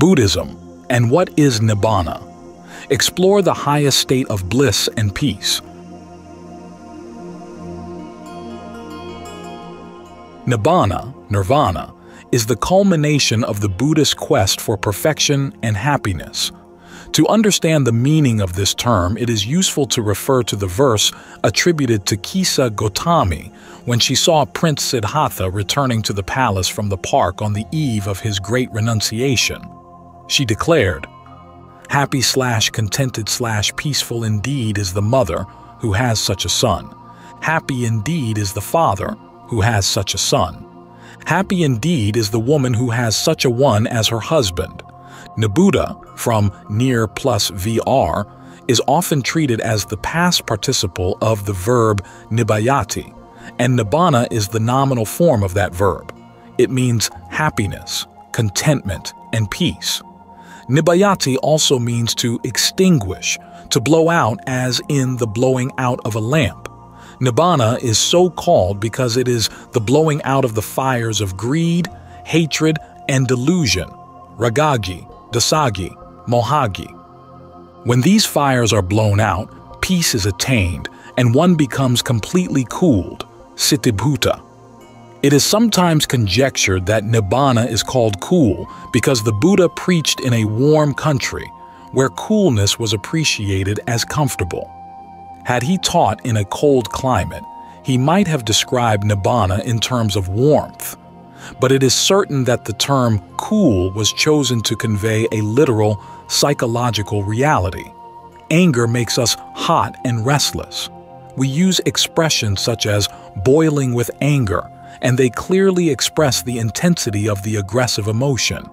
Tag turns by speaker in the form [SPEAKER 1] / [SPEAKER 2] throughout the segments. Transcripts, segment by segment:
[SPEAKER 1] Buddhism, and what is Nibbana? Explore the highest state of bliss and peace. Nibbana, nirvana, is the culmination of the Buddhist quest for perfection and happiness. To understand the meaning of this term, it is useful to refer to the verse attributed to Kisa Gotami when she saw Prince Siddhartha returning to the palace from the park on the eve of his great renunciation. She declared, "Happy/contented/peaceful indeed is the mother who has such a son. Happy indeed is the father who has such a son. Happy indeed is the woman who has such a one as her husband." Nibbudha, from near plus vr, is often treated as the past participle of the verb nibbayati, and nibbana is the nominal form of that verb. It means happiness, contentment, and peace. Nibbayati also means to extinguish, to blow out, as in the blowing out of a lamp. Nibbana is so called because it is the blowing out of the fires of greed, hatred, and delusion, ragagi, dasagi, mohagi. When these fires are blown out, peace is attained, and one becomes completely cooled, sitibhuta. It is sometimes conjectured that Nibbana is called cool because the Buddha preached in a warm country, where coolness was appreciated as comfortable. Had he taught in a cold climate, he might have described Nibbana in terms of warmth. But it is certain that the term cool was chosen to convey a literal, psychological reality. Anger makes us hot and restless. We use expressions such as boiling with anger, and they clearly express the intensity of the aggressive emotion.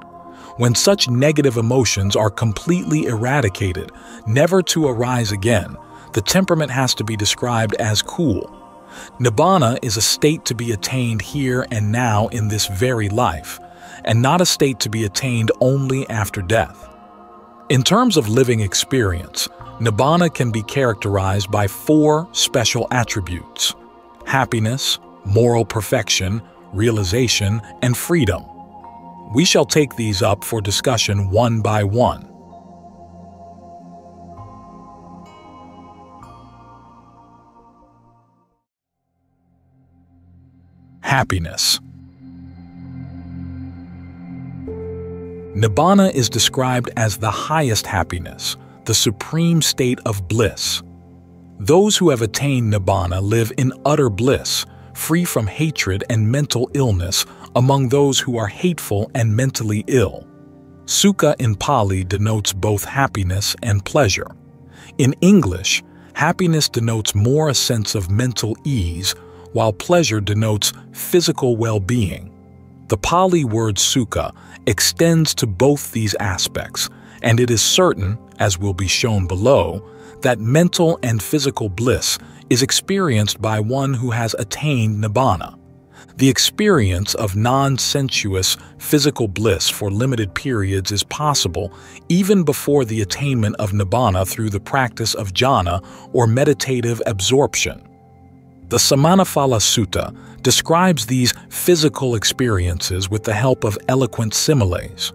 [SPEAKER 1] When such negative emotions are completely eradicated, never to arise again, the temperament has to be described as cool. Nibbana is a state to be attained here and now in this very life, and not a state to be attained only after death. In terms of living experience, Nibbana can be characterized by 4 special attributes: happiness, moral perfection, realization, and freedom. We shall take these up for discussion one by one. Happiness. Nibbana is described as the highest happiness, the supreme state of bliss. Those who have attained Nibbana live in utter bliss, free from hatred and mental illness among those who are hateful and mentally ill. Sukha in Pali denotes both happiness and pleasure. In English, happiness denotes more a sense of mental ease, while pleasure denotes physical well-being. The Pali word sukha extends to both these aspects, and it is certain, as will be shown below, that mental and physical bliss is experienced by one who has attained Nibbana. The experience of non-sensuous physical bliss for limited periods is possible even before the attainment of Nibbana through the practice of jhana or meditative absorption. The Samanaphala Sutta describes these physical experiences with the help of eloquent similes.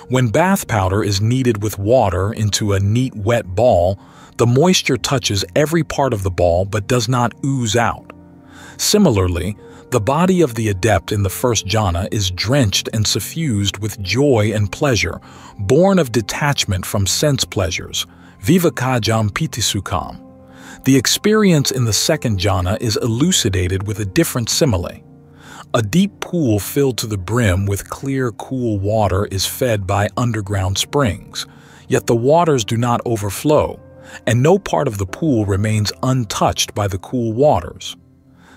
[SPEAKER 1] When bath powder is kneaded with water into a neat wet ball, the moisture touches every part of the ball but does not ooze out. Similarly, the body of the adept in the first jhana is drenched and suffused with joy and pleasure, born of detachment from sense pleasures, vivekajam pitisukham. The experience in the second jhana is elucidated with a different simile. A deep pool filled to the brim with clear, cool water is fed by underground springs, yet the waters do not overflow, and no part of the pool remains untouched by the cool waters.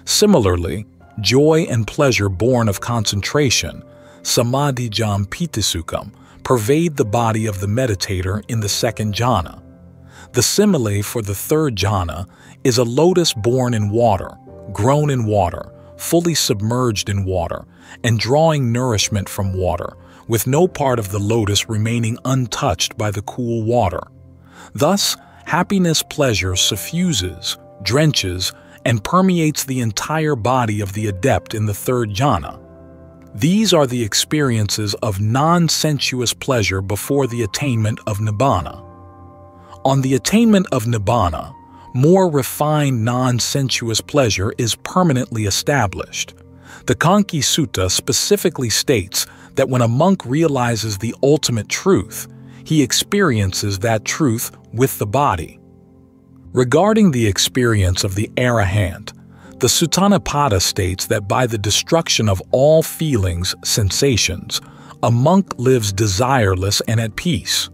[SPEAKER 1] Similarly, joy and pleasure born of concentration, samadhijam pitisukham, pervade the body of the meditator in the second jhana. The simile for the third jhana is a lotus born in water, grown in water, fully submerged in water, and drawing nourishment from water, with no part of the lotus remaining untouched by the cool water. Thus, happiness-pleasure suffuses, drenches, and permeates the entire body of the adept in the third jhana. These are the experiences of non-sensuous pleasure before the attainment of Nibbana. On the attainment of Nibbana, more refined non-sensuous pleasure is permanently established. The Kanki Sutta specifically states that when a monk realizes the ultimate truth, he experiences that truth with the body. Regarding the experience of the Arahant, the Sutanapada states that by the destruction of all feelings, sensations, a monk lives desireless and at peace.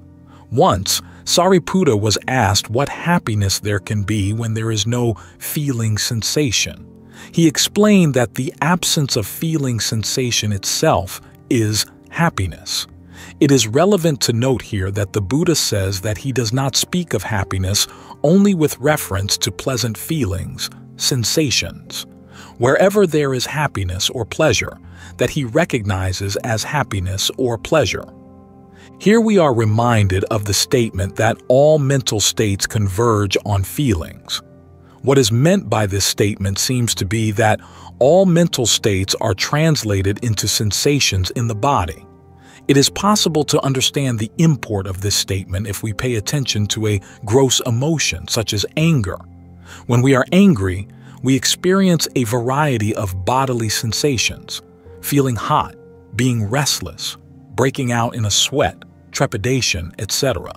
[SPEAKER 1] Once, Sariputta was asked what happiness there can be when there is no feeling sensation. He explained that the absence of feeling sensation itself is happiness. It is relevant to note here that the Buddha says that he does not speak of happiness only with reference to pleasant feelings, sensations. Wherever there is happiness or pleasure, that he recognizes as happiness or pleasure. Here we are reminded of the statement that all mental states converge on feelings. What is meant by this statement seems to be that all mental states are translated into sensations in the body. It is possible to understand the import of this statement if we pay attention to a gross emotion such as anger. When we are angry, we experience a variety of bodily sensations, feeling hot, being restless, breaking out in a sweat, trepidation, etc.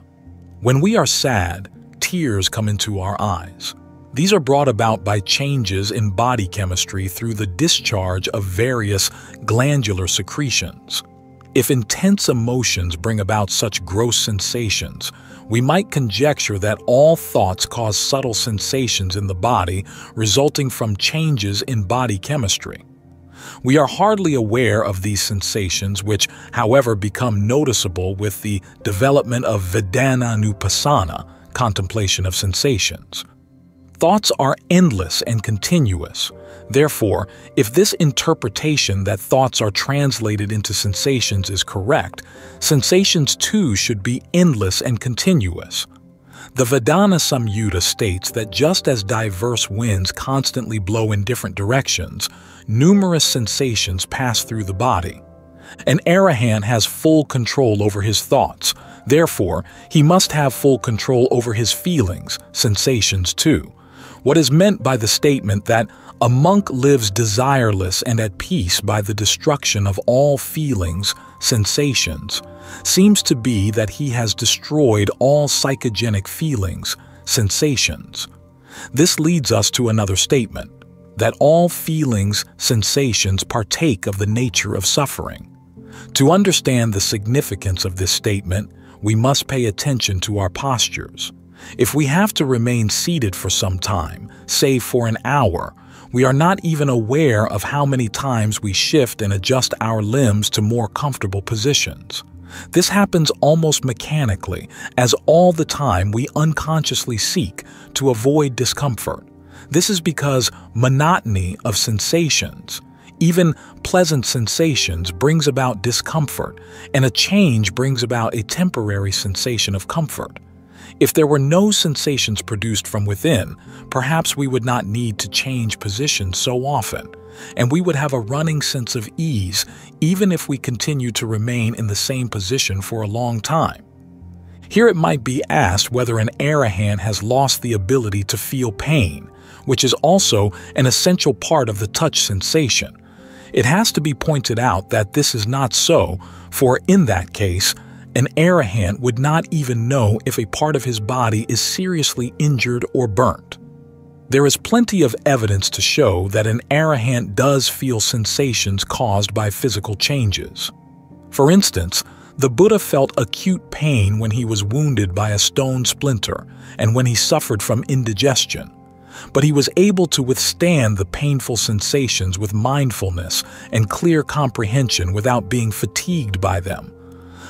[SPEAKER 1] When we are sad, tears come into our eyes. These are brought about by changes in body chemistry through the discharge of various glandular secretions. If intense emotions bring about such gross sensations, we might conjecture that all thoughts cause subtle sensations in the body resulting from changes in body chemistry. We are hardly aware of these sensations which, however, become noticeable with the development of Vedana-nupassana, contemplation of sensations. Thoughts are endless and continuous. Therefore, if this interpretation that thoughts are translated into sensations is correct, sensations too should be endless and continuous. The Vedana Samyutta states that just as diverse winds constantly blow in different directions, numerous sensations pass through the body. An arahant has full control over his thoughts. Therefore, he must have full control over his feelings, sensations too. What is meant by the statement that a monk lives desireless and at peace by the destruction of all feelings, sensations, seems to be that he has destroyed all psychogenic feelings, sensations. This leads us to another statement, that all feelings, sensations partake of the nature of suffering. To understand the significance of this statement, we must pay attention to our postures. If we have to remain seated for some time, say for an hour, we are not even aware of how many times we shift and adjust our limbs to more comfortable positions. This happens almost mechanically, as all the time we unconsciously seek to avoid discomfort. This is because monotony of sensations, even pleasant sensations, brings about discomfort, and a change brings about a temporary sensation of comfort. If there were no sensations produced from within, perhaps we would not need to change positions so often, and we would have a running sense of ease even if we continue to remain in the same position for a long time. Here it might be asked whether an arahant has lost the ability to feel pain, which is also an essential part of the touch sensation. It has to be pointed out that this is not so, for in that case, an arahant would not even know if a part of his body is seriously injured or burnt. There is plenty of evidence to show that an arahant does feel sensations caused by physical changes. For instance, the Buddha felt acute pain when he was wounded by a stone splinter and when he suffered from indigestion. But he was able to withstand the painful sensations with mindfulness and clear comprehension without being fatigued by them.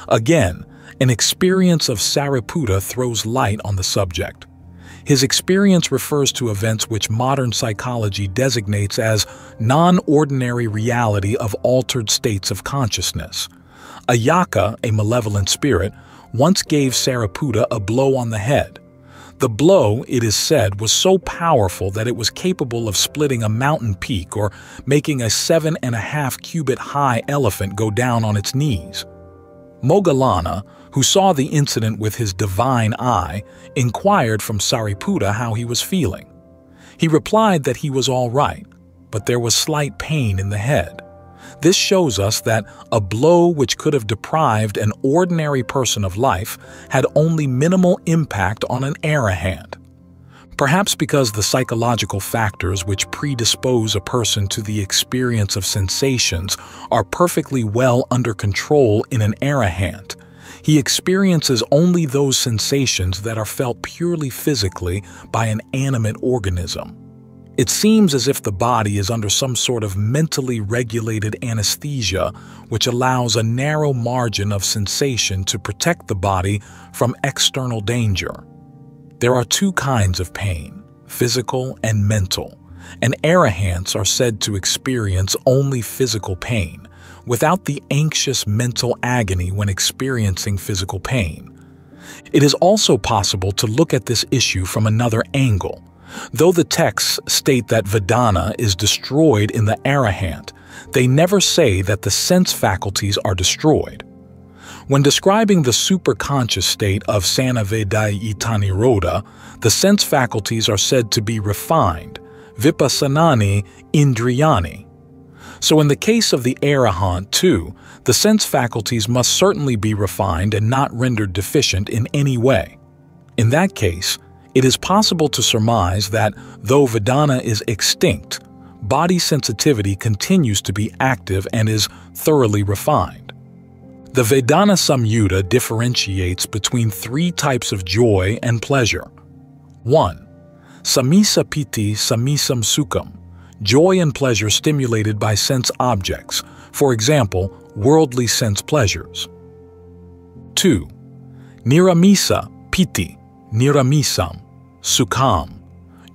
[SPEAKER 1] Again, an experience of Sariputta throws light on the subject. His experience refers to events which modern psychology designates as non-ordinary reality of altered states of consciousness. Ayaka, a malevolent spirit, once gave Sariputta a blow on the head. The blow, it is said, was so powerful that it was capable of splitting a mountain peak or making a 7.5-cubit high elephant go down on its knees. Moggallana, who saw the incident with his divine eye, inquired from Sariputta how he was feeling. He replied that he was all right, but there was slight pain in the head. This shows us that a blow which could have deprived an ordinary person of life had only minimal impact on an Arahant. Perhaps because the psychological factors which predispose a person to the experience of sensations are perfectly well under control in an Arahant, he experiences only those sensations that are felt purely physically by an animate organism. It seems as if the body is under some sort of mentally regulated anesthesia which allows a narrow margin of sensation to protect the body from external danger. There are two kinds of pain, physical and mental, and Arahants are said to experience only physical pain, without the anxious mental agony when experiencing physical pain. It is also possible to look at this issue from another angle. Though the texts state that Vedana is destroyed in the Arahant, they never say that the sense faculties are destroyed. When describing the superconscious state of Sanavedayitanirodha, the sense faculties are said to be refined, Vipassanani Indriyani. So in the case of the Arahant too, the sense faculties must certainly be refined and not rendered deficient in any way. In that case, it is possible to surmise that, though Vedana is extinct, body sensitivity continues to be active and is thoroughly refined. The Vedana Samyutta differentiates between three types of joy and pleasure. 1. Samisa Piti Samisam Sukham, joy and pleasure stimulated by sense objects, for example, worldly sense pleasures. 2. Niramisa Piti Niramisam Sukham,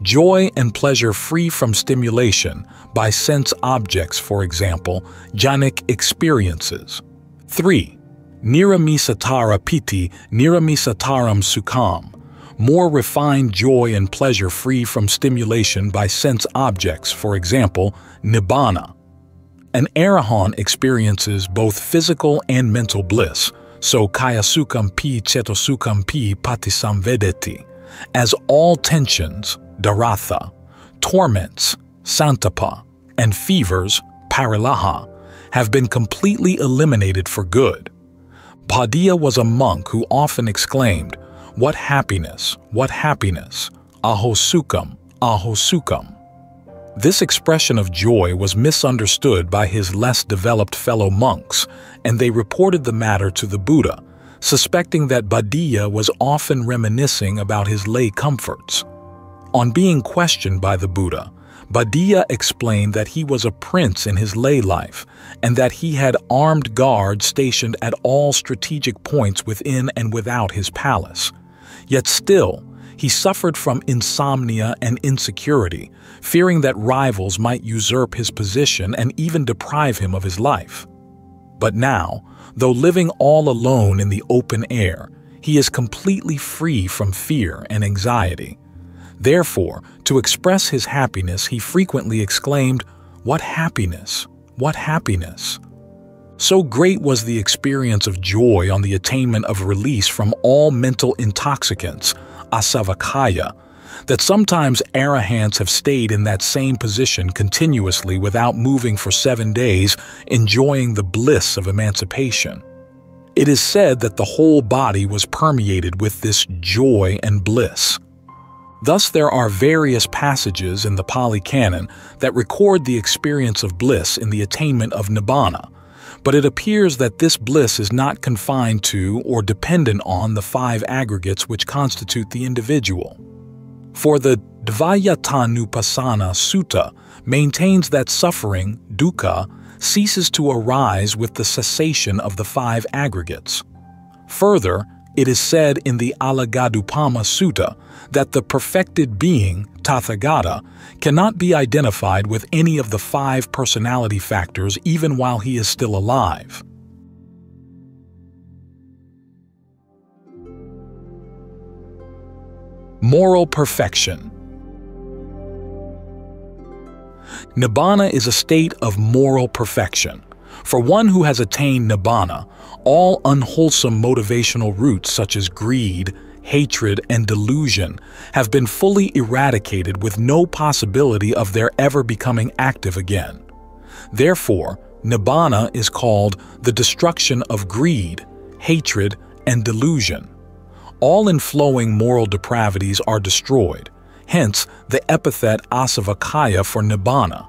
[SPEAKER 1] joy and pleasure free from stimulation by sense objects, for example, jhanic experiences. 3. Niramisatara Piti Niramisataram Sukham, more refined joy and pleasure free from stimulation by sense objects, for example, Nibbana. An Arahant experiences both physical and mental bliss, so Kayasukham pi Chetasukham pi Patisamvedeti, as all tensions, Daratha, torments, Santapa, and fevers, Parilaha, have been completely eliminated for good. Bhaddiya was a monk who often exclaimed, "What happiness, Aho Sukham, Aho Sukham." This expression of joy was misunderstood by his less developed fellow monks, and they reported the matter to the Buddha, suspecting that Bhaddiya was often reminiscing about his lay comforts. On being questioned by the Buddha, Bhaddiya explained that he was a prince in his lay life and that he had armed guards stationed at all strategic points within and without his palace. Yet still, he suffered from insomnia and insecurity, fearing that rivals might usurp his position and even deprive him of his life. But now, though living all alone in the open air, he is completely free from fear and anxiety. Therefore, to express his happiness, he frequently exclaimed, "What happiness! What happiness!" So great was the experience of joy on the attainment of release from all mental intoxicants, asavakaya, that sometimes Arahants have stayed in that same position continuously without moving for 7 days, enjoying the bliss of emancipation. It is said that the whole body was permeated with this joy and bliss. Thus, there are various passages in the Pali Canon that record the experience of bliss in the attainment of Nibbana, but it appears that this bliss is not confined to or dependent on the 5 aggregates which constitute the individual. For the Dvayatanupasana Sutta maintains that suffering, dukkha, ceases to arise with the cessation of the 5 aggregates. Further, it is said in the Alagadupama Sutta that the perfected being, Tathagata, cannot be identified with any of the 5 personality factors even while he is still alive. Moral perfection. Nibbana is a state of moral perfection. For one who has attained Nibbana, all unwholesome motivational roots such as greed, hatred, and delusion have been fully eradicated with no possibility of their ever becoming active again. Therefore, Nibbana is called the destruction of greed, hatred, and delusion. All inflowing moral depravities are destroyed, hence the epithet asavakaya for Nibbana.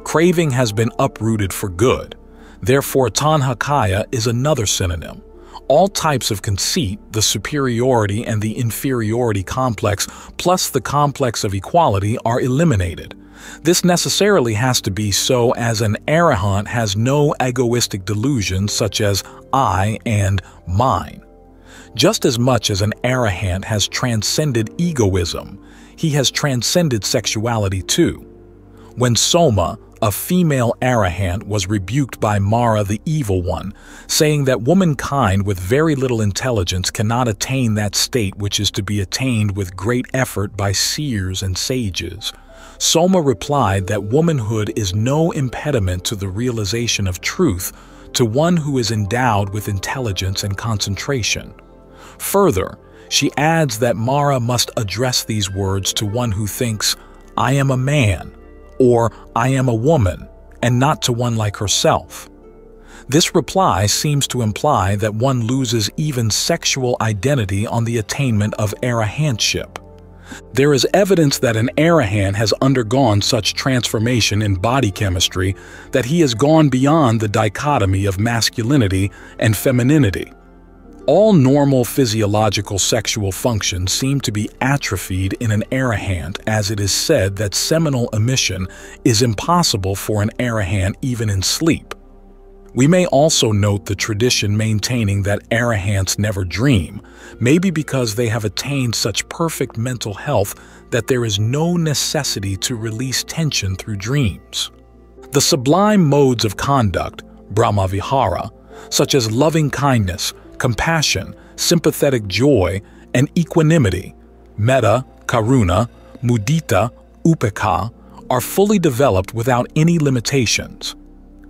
[SPEAKER 1] Craving has been uprooted for good. Therefore, tanhakaya is another synonym. All types of conceit, the superiority and the inferiority complex, plus the complex of equality, are eliminated. This necessarily has to be so, as an arahant has no egoistic delusions such as I and mine. Just as much as an arahant has transcended egoism, he has transcended sexuality too. When Soma, a female arahant, was rebuked by Mara the Evil One, saying that womankind with very little intelligence cannot attain that state which is to be attained with great effort by seers and sages, Soma replied that womanhood is no impediment to the realization of truth to one who is endowed with intelligence and concentration. Further, she adds that Mara must address these words to one who thinks, "I am a man," or "I am a woman," and not to one like herself. This reply seems to imply that one loses even sexual identity on the attainment of arahantship. There is evidence that an arahant has undergone such transformation in body chemistry that he has gone beyond the dichotomy of masculinity and femininity. All normal physiological sexual functions seem to be atrophied in an arahant, as it is said that seminal emission is impossible for an arahant even in sleep. We may also note the tradition maintaining that arahants never dream, maybe because they have attained such perfect mental health that there is no necessity to release tension through dreams. The sublime modes of conduct, Brahmavihara, such as loving kindness, compassion, sympathetic joy, and equanimity, metta, karuna, mudita, upekkha, are fully developed without any limitations.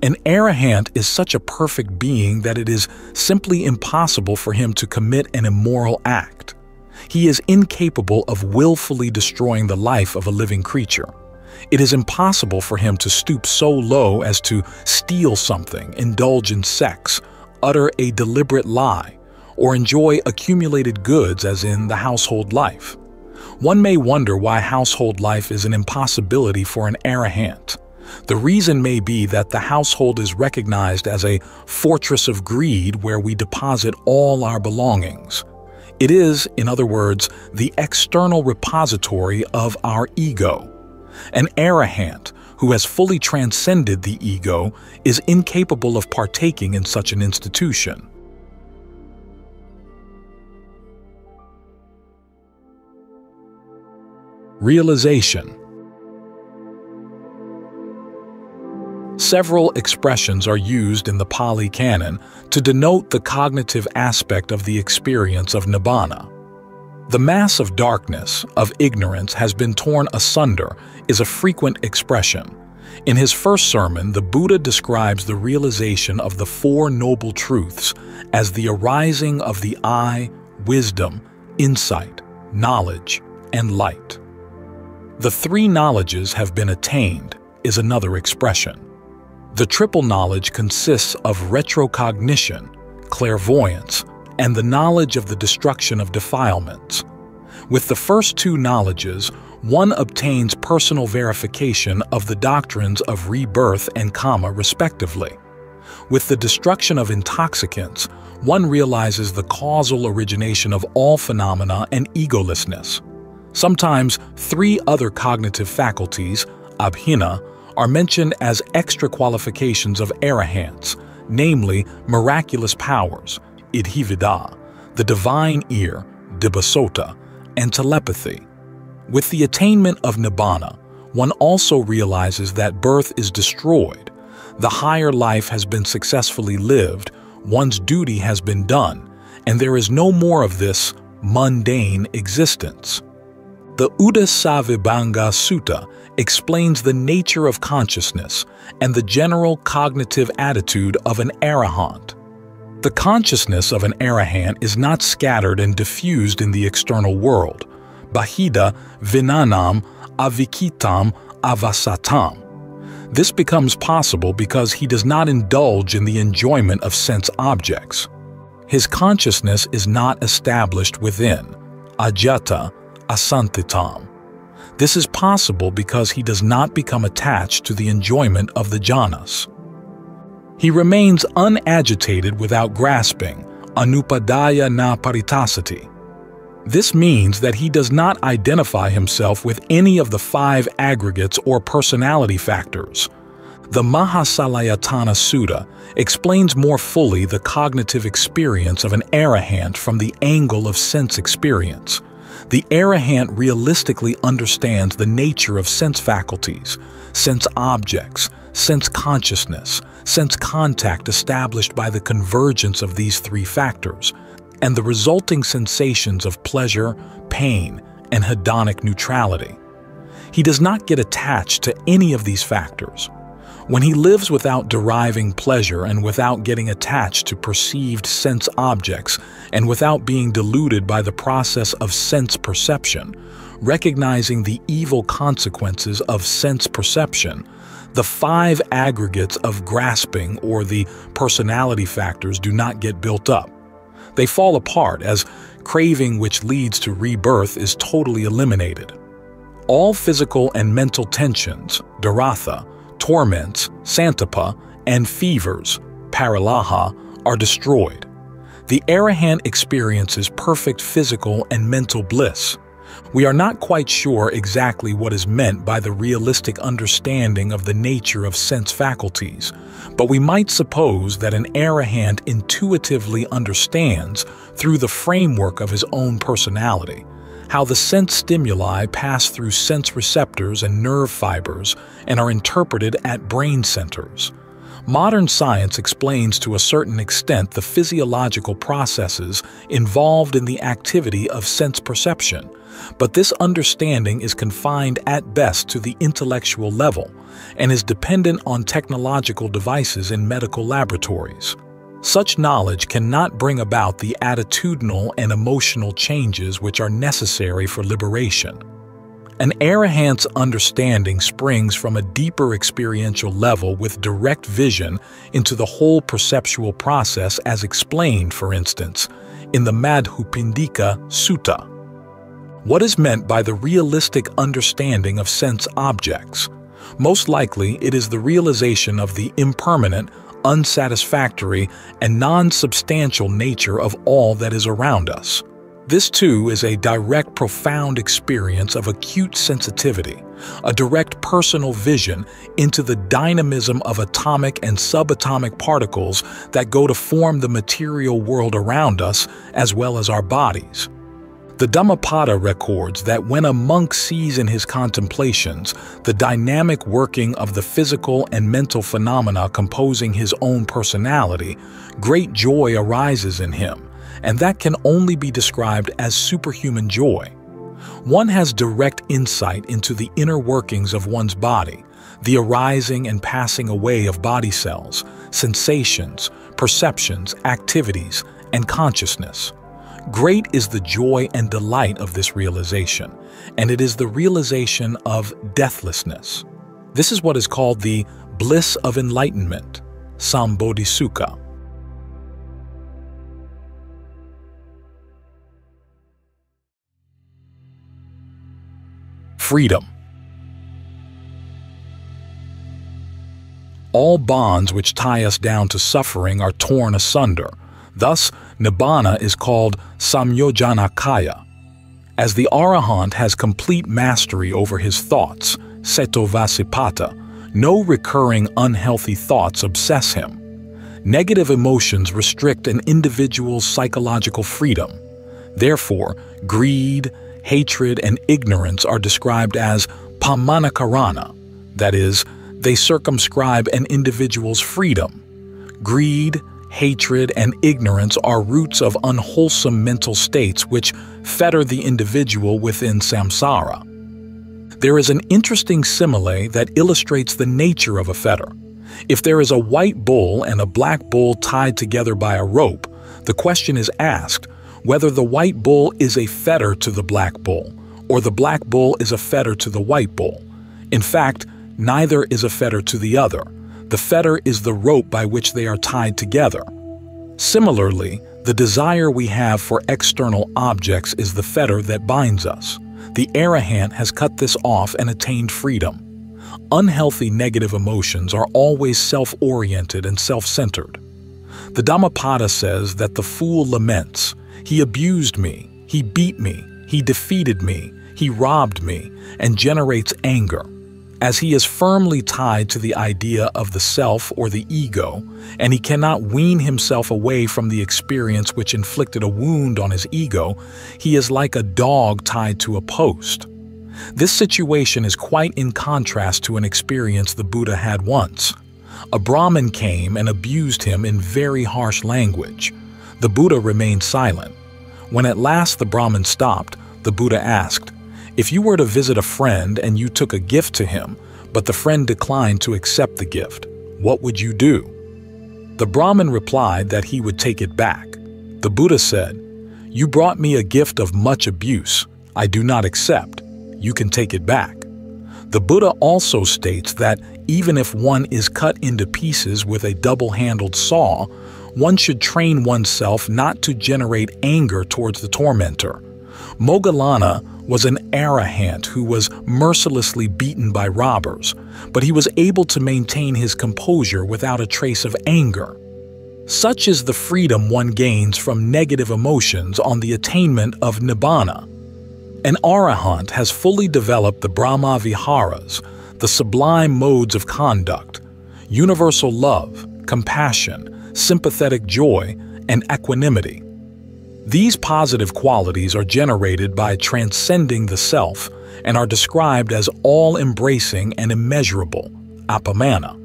[SPEAKER 1] An arahant is such a perfect being that it is simply impossible for him to commit an immoral act. He is incapable of willfully destroying the life of a living creature. It is impossible for him to stoop so low as to steal something, indulge in sex, utter a deliberate lie, or enjoy accumulated goods as in the household life. One may wonder why household life is an impossibility for an arahant. The reason may be that the household is recognized as a fortress of greed where we deposit all our belongings. It is, in other words, the external repository of our ego. An arahant, who has fully transcended the ego, is incapable of partaking in such an institution. Realization. Several expressions are used in the Pali Canon to denote the cognitive aspect of the experience of Nibbana. The mass of darkness, of ignorance, has been torn asunder is a frequent expression. In his first sermon, the Buddha describes the realization of the Four Noble Truths as the arising of the I, wisdom, insight, knowledge, and light. The three knowledges have been attained is another expression. The triple knowledge consists of retrocognition, clairvoyance, and the knowledge of the destruction of defilements. With the first two knowledges, one obtains personal verification of the doctrines of rebirth and karma respectively. With the destruction of intoxicants, one realizes the causal origination of all phenomena and egolessness. Sometimes three other cognitive faculties, abhina, are mentioned as extra qualifications of arahants, namely miraculous powers, idhivida, the divine ear, dibasota, and telepathy. With the attainment of Nibbana, one also realizes that birth is destroyed, the higher life has been successfully lived, one's duty has been done, and there is no more of this mundane existence. The Udasavibhanga Sutta explains the nature of consciousness and the general cognitive attitude of an arahant. The consciousness of an arahant is not scattered and diffused in the external world. Bahida vinanam avikitam avasatam. This becomes possible because he does not indulge in the enjoyment of sense objects. His consciousness is not established within, ajata asantitam. This is possible because he does not become attached to the enjoyment of the jhanas. He remains unagitated without grasping, anupadaya na paritasati. This means that he does not identify himself with any of the 5 aggregates or personality factors. The Mahasalayatana Sutta explains more fully the cognitive experience of an arahant from the angle of sense experience. The arahant realistically understands the nature of sense faculties, sense objects, sense consciousness, sense contact established by the convergence of these 3 factors, and the resulting sensations of pleasure, pain, and hedonic neutrality. He does not get attached to any of these factors. When he lives without deriving pleasure and without getting attached to perceived sense objects and without being deluded by the process of sense perception, recognizing the evil consequences of sense perception, the 5 aggregates of grasping or the personality factors do not get built up. They fall apart as craving which leads to rebirth is totally eliminated. All physical and mental tensions, dharatha, torments, santapa, and fevers, paralaha, are destroyed. The arahant experiences perfect physical and mental bliss. We are not quite sure exactly what is meant by the realistic understanding of the nature of sense faculties, but we might suppose that an arahant intuitively understands, through the framework of his own personality, how the sense stimuli pass through sense receptors and nerve fibers and are interpreted at brain centers. Modern science explains to a certain extent the physiological processes involved in the activity of sense perception, but this understanding is confined at best to the intellectual level and is dependent on technological devices in medical laboratories. Such knowledge cannot bring about the attitudinal and emotional changes which are necessary for liberation. An arahant's understanding springs from a deeper experiential level with direct vision into the whole perceptual process as explained, for instance, in the Madhupindika Sutta. What is meant by the realistic understanding of sense objects? Most likely, it is the realization of the impermanent, unsatisfactory, and non-substantial nature of all that is around us. This, too, is a direct, profound experience of acute sensitivity, a direct personal vision into the dynamism of atomic and subatomic particles that go to form the material world around us as well as our bodies. The Dhammapada records that when a monk sees in his contemplations the dynamic working of the physical and mental phenomena composing his own personality, great joy arises in him, and that can only be described as superhuman joy. One has direct insight into the inner workings of one's body, the arising and passing away of body cells, sensations, perceptions, activities, and consciousness. Great is the joy and delight of this realization, and it is the realization of deathlessness. This is what is called the bliss of enlightenment, Sambodhisukha. Freedom. All bonds which tie us down to suffering are torn asunder. Thus, Nibbana is called Samyojanakaya. As the Arahant has complete mastery over his thoughts, Cetovasipata, no recurring unhealthy thoughts obsess him. Negative emotions restrict an individual's psychological freedom. Therefore, greed, hatred, and ignorance are described as pamanakarana, that is, they circumscribe an individual's freedom. Greed, hatred, and ignorance are roots of unwholesome mental states which fetter the individual within samsara. There is an interesting simile that illustrates the nature of a fetter. If there is a white bull and a black bull tied together by a rope, the question is asked whether the white bull is a fetter to the black bull, or the black bull is a fetter to the white bull. In fact, neither is a fetter to the other. The fetter is the rope by which they are tied together. Similarly, the desire we have for external objects is the fetter that binds us. The arahant has cut this off and attained freedom. Unhealthy negative emotions are always self-oriented and self-centered. The Dhammapada says that the fool laments, "He abused me, he beat me, he defeated me, he robbed me," and generates anger. As he is firmly tied to the idea of the self or the ego, and he cannot wean himself away from the experience which inflicted a wound on his ego, he is like a dog tied to a post. This situation is quite in contrast to an experience the Buddha had once. A Brahmin came and abused him in very harsh language. The Buddha remained silent. When at last the Brahmin stopped, the Buddha asked, "If you were to visit a friend and you took a gift to him, but the friend declined to accept the gift, what would you do?" The Brahmin replied that he would take it back. The Buddha said, "You brought me a gift of much abuse. I do not accept. You can take it back." The Buddha also states that even if one is cut into pieces with a double-handled saw, one should train oneself not to generate anger towards the tormentor. Moggallana was an arahant who was mercilessly beaten by robbers, but he was able to maintain his composure without a trace of anger. Such is the freedom one gains from negative emotions on the attainment of Nibbana. An arahant has fully developed the Brahma Viharas, the sublime modes of conduct, universal love, compassion, sympathetic joy, and equanimity. These positive qualities are generated by transcending the self and are described as all-embracing and immeasurable, apamana.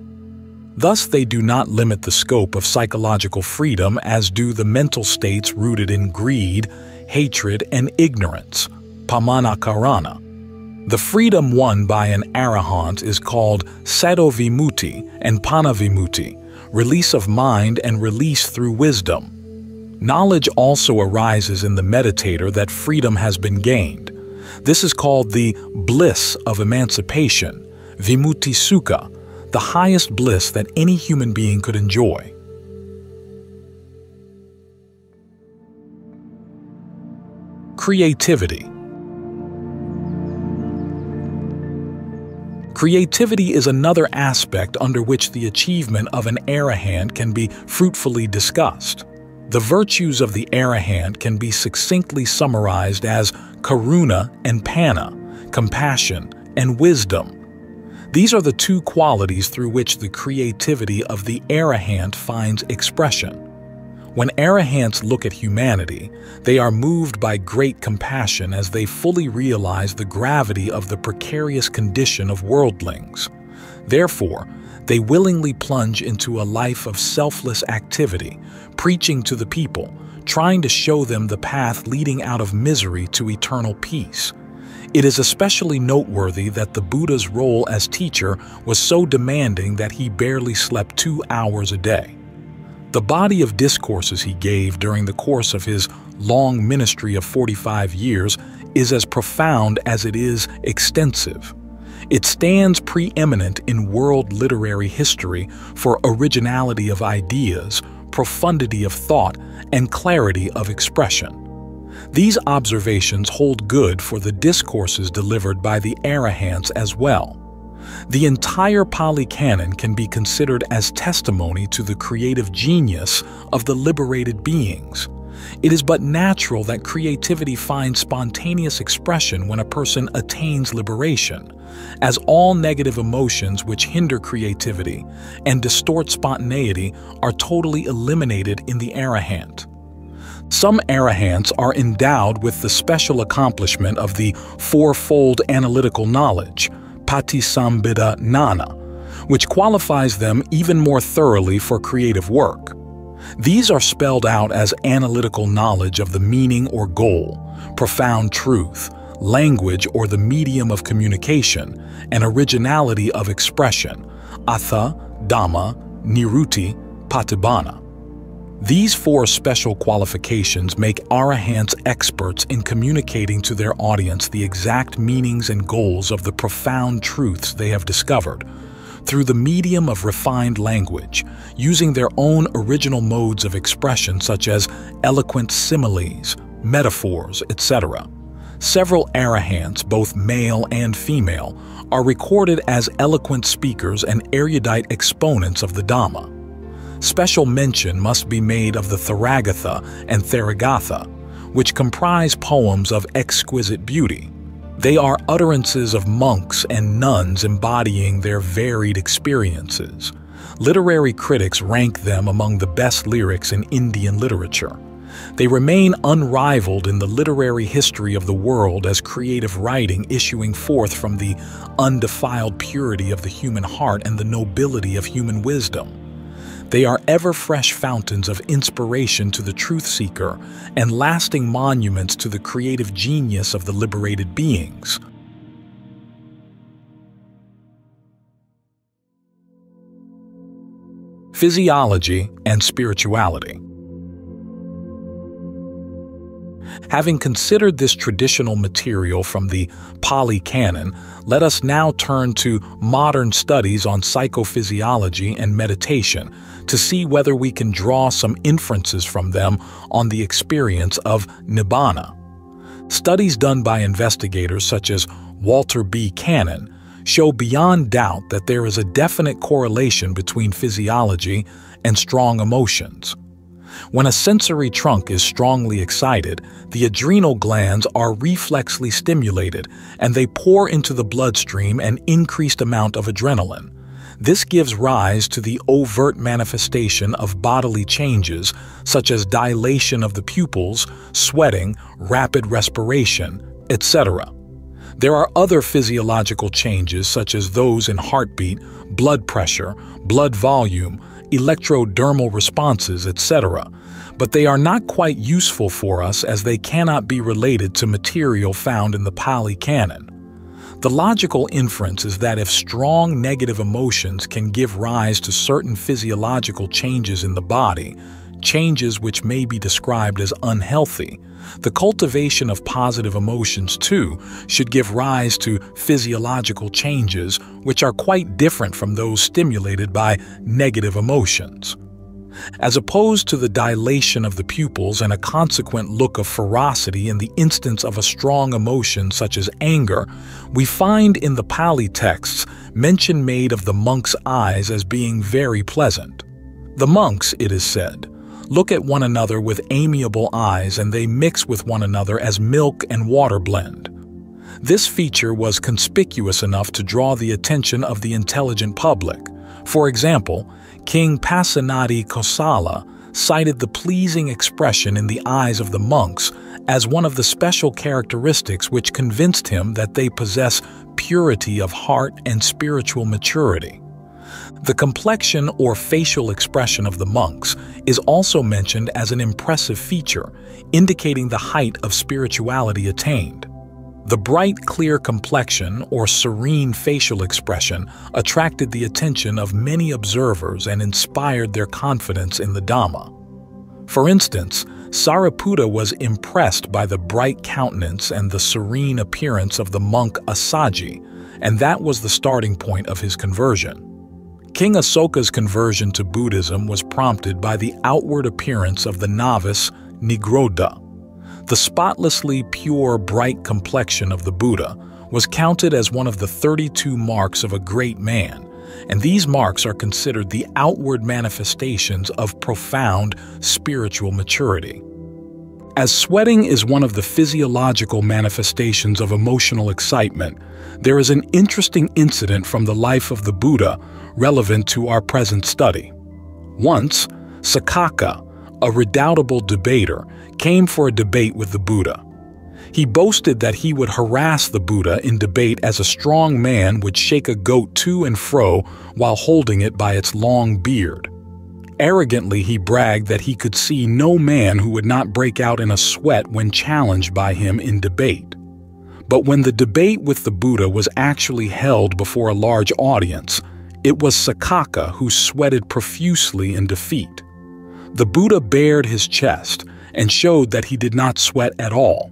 [SPEAKER 1] Thus, they do not limit the scope of psychological freedom as do the mental states rooted in greed, hatred, and ignorance, pamanakarana. The freedom won by an arahant is called sattva-vimutti and panna-vimutti, release of mind and release through wisdom. Knowledge also arises in the meditator that freedom has been gained. This is called the bliss of emancipation, vimutti sukha, the highest bliss that any human being could enjoy. Creativity. Creativity is another aspect under which the achievement of an arahant can be fruitfully discussed. The virtues of the arahant can be succinctly summarized as karuna and panna, compassion and wisdom. These are the two qualities through which the creativity of the arahant finds expression. When arahants look at humanity, they are moved by great compassion as they fully realize the gravity of the precarious condition of worldlings. Therefore, they willingly plunge into a life of selfless activity, preaching to the people, trying to show them the path leading out of misery to eternal peace. It is especially noteworthy that the Buddha's role as teacher was so demanding that he barely slept 2 hours a day. The body of discourses he gave during the course of his long ministry of 45 years is as profound as it is extensive. It stands preeminent in world literary history for originality of ideas, profundity of thought, and clarity of expression. These observations hold good for the discourses delivered by the arahants as well. The entire Pali Canon can be considered as testimony to the creative genius of the liberated beings. It is but natural that creativity finds spontaneous expression when a person attains liberation, as all negative emotions which hinder creativity and distort spontaneity are totally eliminated in the arahant. Some arahants are endowed with the special accomplishment of the fourfold analytical knowledge, Patisambhida Gnana, which qualifies them even more thoroughly for creative work. These are spelled out as analytical knowledge of the meaning or goal, profound truth, language or the medium of communication, and originality of expression, Atha, Dhamma, Niruti, Patibbana. These four special qualifications make arahants experts in communicating to their audience the exact meanings and goals of the profound truths they have discovered, through the medium of refined language, using their own original modes of expression such as eloquent similes, metaphors, etc. Several arahants, both male and female, are recorded as eloquent speakers and erudite exponents of the Dhamma. Special mention must be made of the Theragatha and Therigatha, which comprise poems of exquisite beauty. They are utterances of monks and nuns embodying their varied experiences. Literary critics rank them among the best lyrics in Indian literature. They remain unrivaled in the literary history of the world as creative writing issuing forth from the undefiled purity of the human heart and the nobility of human wisdom. They are ever-fresh fountains of inspiration to the truth seeker and lasting monuments to the creative genius of the liberated beings. Physiology and spirituality. Having considered this traditional material from the Pali Canon, let us now turn to modern studies on psychophysiology and meditation to see whether we can draw some inferences from them on the experience of Nibbana. Studies done by investigators such as Walter B. Cannon show beyond doubt that there is a definite correlation between physiology and strong emotions. When a sensory trunk is strongly excited, the adrenal glands are reflexly stimulated and they pour into the bloodstream an increased amount of adrenaline. This gives rise to the overt manifestation of bodily changes such as dilation of the pupils, sweating, rapid respiration, etc. There are other physiological changes such as those in heartbeat, blood pressure, blood volume, electrodermal responses, etc., but they are not quite useful for us as they cannot be related to material found in the Pali Canon. The logical inference is that if strong negative emotions can give rise to certain physiological changes in the body, changes which may be described as unhealthy, the cultivation of positive emotions, too, should give rise to physiological changes which are quite different from those stimulated by negative emotions. As opposed to the dilation of the pupils and a consequent look of ferocity in the instance of a strong emotion such as anger, we find in the Pali texts mention made of the monks' eyes as being very pleasant. The monks, it is said, look at one another with amiable eyes and they mix with one another as milk and water blend. This feature was conspicuous enough to draw the attention of the intelligent public. For example, King Pasenadi Kosala cited the pleasing expression in the eyes of the monks as one of the special characteristics which convinced him that they possess purity of heart and spiritual maturity. The complexion or facial expression of the monks is also mentioned as an impressive feature, indicating the height of spirituality attained. The bright, clear complexion or serene facial expression attracted the attention of many observers and inspired their confidence in the Dhamma. For instance, Sariputta was impressed by the bright countenance and the serene appearance of the monk Assaji, and that was the starting point of his conversion. King Asoka's conversion to Buddhism was prompted by the outward appearance of the novice Nigrodha. The spotlessly pure, bright complexion of the Buddha was counted as one of the 32 marks of a great man, and these marks are considered the outward manifestations of profound spiritual maturity. As sweating is one of the physiological manifestations of emotional excitement, there is an interesting incident from the life of the Buddha relevant to our present study. Once, Sakaka, a redoubtable debater, came for a debate with the Buddha. He boasted that he would harass the Buddha in debate as a strong man would shake a goat to and fro while holding it by its long beard. Arrogantly, he bragged that he could see no man who would not break out in a sweat when challenged by him in debate. But when the debate with the Buddha was actually held before a large audience, it was Saccaka who sweated profusely in defeat. The Buddha bared his chest and showed that he did not sweat at all.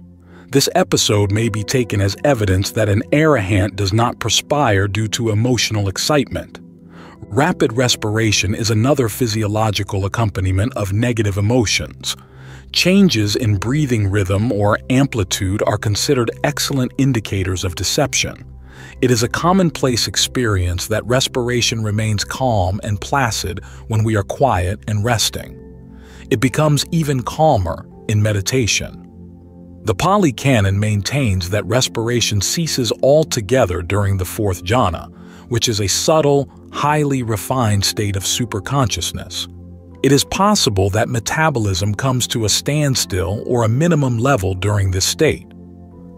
[SPEAKER 1] This episode may be taken as evidence that an arahant does not perspire due to emotional excitement. Rapid respiration is another physiological accompaniment of negative emotions. Changes in breathing rhythm or amplitude are considered excellent indicators of deception. It is a commonplace experience that respiration remains calm and placid when we are quiet and resting. It becomes even calmer in meditation. The Pali Canon maintains that respiration ceases altogether during the fourth jhana, which is a subtle, highly refined state of superconsciousness. It is possible that metabolism comes to a standstill or a minimum level during this state.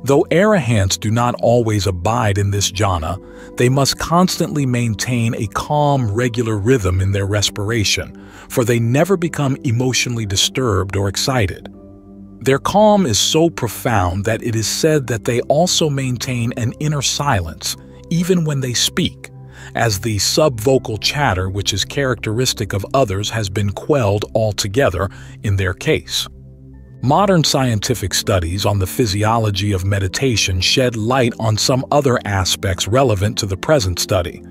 [SPEAKER 1] Though arahants do not always abide in this jhana, they must constantly maintain a calm, regular rhythm in their respiration, for they never become emotionally disturbed or excited. Their calm is so profound that it is said that they also maintain an inner silence, even when they speak, as the subvocal chatter which is characteristic of others has been quelled altogether in their case. Modern scientific studies on the physiology of meditation shed light on some other aspects relevant to the present study.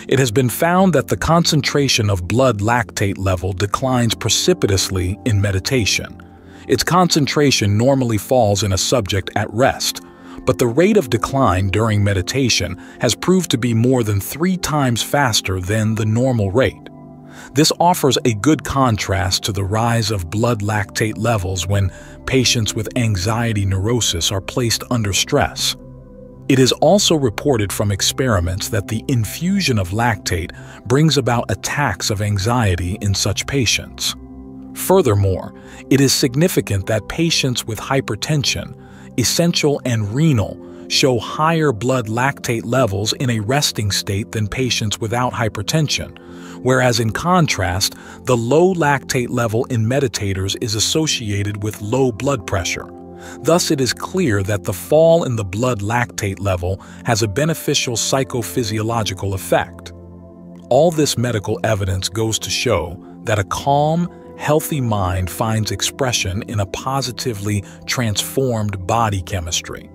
[SPEAKER 1] It has been found that the concentration of blood lactate level declines precipitously in meditation. Its concentration normally falls in a subject at rest, but the rate of decline during meditation has proved to be more than 3 times faster than the normal rate. This offers a good contrast to the rise of blood lactate levels when patients with anxiety neurosis are placed under stress. It is also reported from experiments that the infusion of lactate brings about attacks of anxiety in such patients. Furthermore, it is significant that patients with hypertension, essential and renal, show higher blood lactate levels in a resting state than patients without hypertension, whereas in contrast, the low lactate level in meditators is associated with low blood pressure. Thus, it is clear that the fall in the blood lactate level has a beneficial psychophysiological effect. All this medical evidence goes to show that a calm, healthy mind finds expression in a positively transformed body chemistry.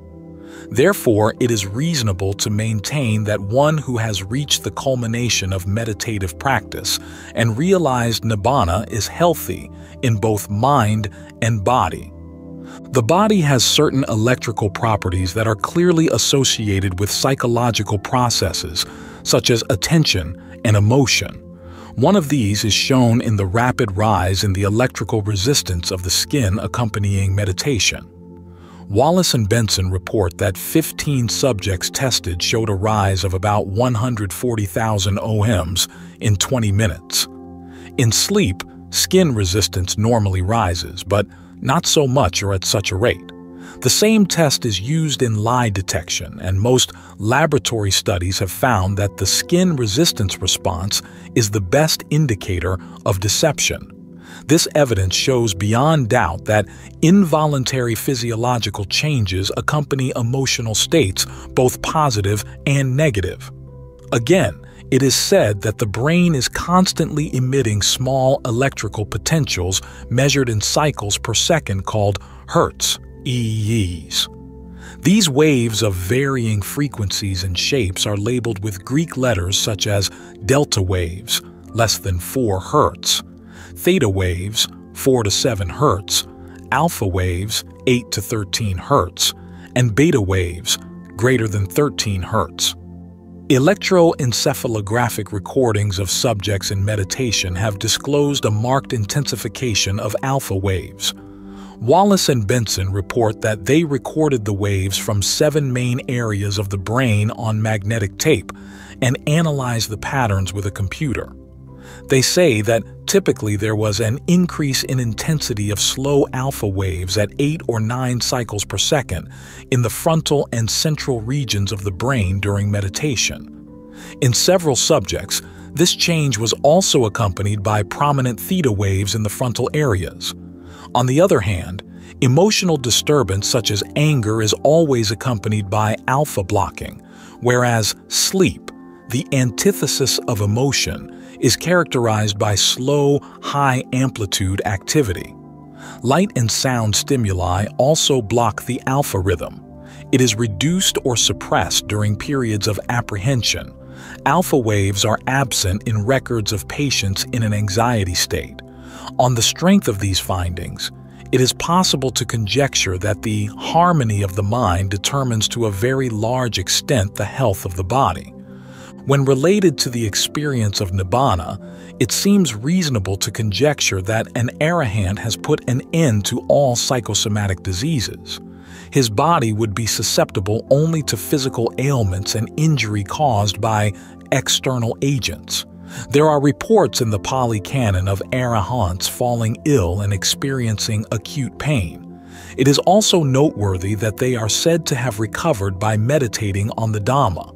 [SPEAKER 1] Therefore, it is reasonable to maintain that one who has reached the culmination of meditative practice and realized nibbana is healthy in both mind and body. The body has certain electrical properties that are clearly associated with psychological processes, such as attention and emotion. One of these is shown in the rapid rise in the electrical resistance of the skin accompanying meditation. Wallace and Benson report that 15 subjects tested showed a rise of about 140,000 ohms in 20 minutes. In sleep, skin resistance normally rises, but not so much or at such a rate. The same test is used in lie detection, and most laboratory studies have found that the skin resistance response is the best indicator of deception. This evidence shows beyond doubt that involuntary physiological changes accompany emotional states, both positive and negative. Again, it is said that the brain is constantly emitting small electrical potentials measured in cycles per second called hertz. EEs. These waves of varying frequencies and shapes are labeled with Greek letters such as delta waves, less than 4 hertz, theta waves, 4 to 7 hertz, alpha waves, 8 to 13 hertz, and beta waves, greater than 13 hertz. Electroencephalographic recordings of subjects in meditation have disclosed a marked intensification of alpha waves. Wallace and Benson report that they recorded the waves from 7 main areas of the brain on magnetic tape and analyzed the patterns with a computer. They say that typically there was an increase in intensity of slow alpha waves at 8 or 9 cycles per second in the frontal and central regions of the brain during meditation. In several subjects, This change was also accompanied by prominent theta waves in the frontal areas. On the other hand, emotional disturbance such as anger is always accompanied by alpha blocking, whereas sleep, the antithesis of emotion, is characterized by slow, high-amplitude activity. Light and sound stimuli also block the alpha rhythm. It is reduced or suppressed during periods of apprehension. Alpha waves are absent in records of patients in an anxiety state. On the strength of these findings, it is possible to conjecture that the harmony of the mind determines to a very large extent the health of the body. When related to the experience of Nibbana, it seems reasonable to conjecture that an arahant has put an end to all psychosomatic diseases. His body would be susceptible only to physical ailments and injury caused by external agents. There are reports in the Pali Canon of arahants falling ill and experiencing acute pain. It is also noteworthy that they are said to have recovered by meditating on the Dhamma.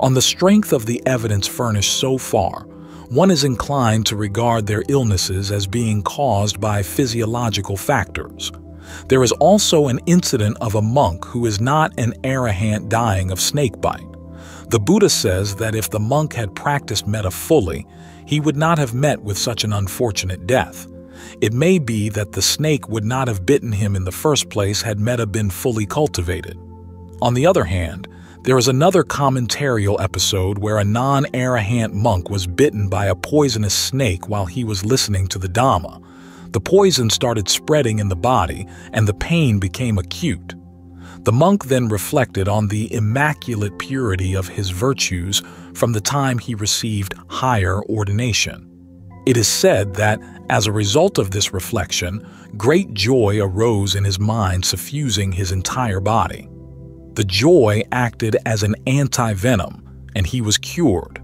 [SPEAKER 1] On the strength of the evidence furnished so far, one is inclined to regard their illnesses as being caused by physiological factors. There is also an incident of a monk who is not an arahant dying of snakebite. The Buddha says that if the monk had practiced metta fully, he would not have met with such an unfortunate death. It may be that the snake would not have bitten him in the first place had metta been fully cultivated. On the other hand, there is another commentarial episode where a non-arahant monk was bitten by a poisonous snake while he was listening to the Dhamma. The poison started spreading in the body, and the pain became acute. The monk then reflected on the immaculate purity of his virtues from the time he received higher ordination. It is said that, as a result of this reflection, great joy arose in his mind, suffusing his entire body. The joy acted as an anti-venom, and he was cured.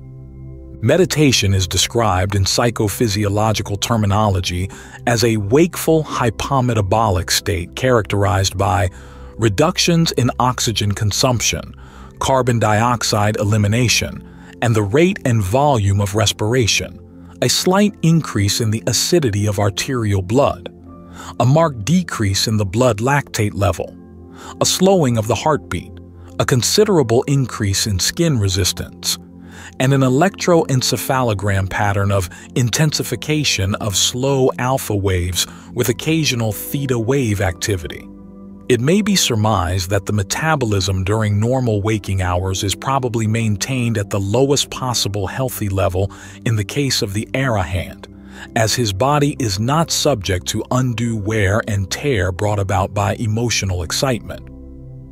[SPEAKER 1] Meditation is described in psychophysiological terminology as a wakeful hypometabolic state characterized by reductions in oxygen consumption, carbon dioxide elimination, and the rate and volume of respiration, a slight increase in the acidity of arterial blood, a marked decrease in the blood lactate level, a slowing of the heartbeat, a considerable increase in skin resistance, and an electroencephalogram pattern of intensification of slow alpha waves with occasional theta wave activity. It may be surmised that the metabolism during normal waking hours is probably maintained at the lowest possible healthy level in the case of the arahant, as his body is not subject to undue wear and tear brought about by emotional excitement.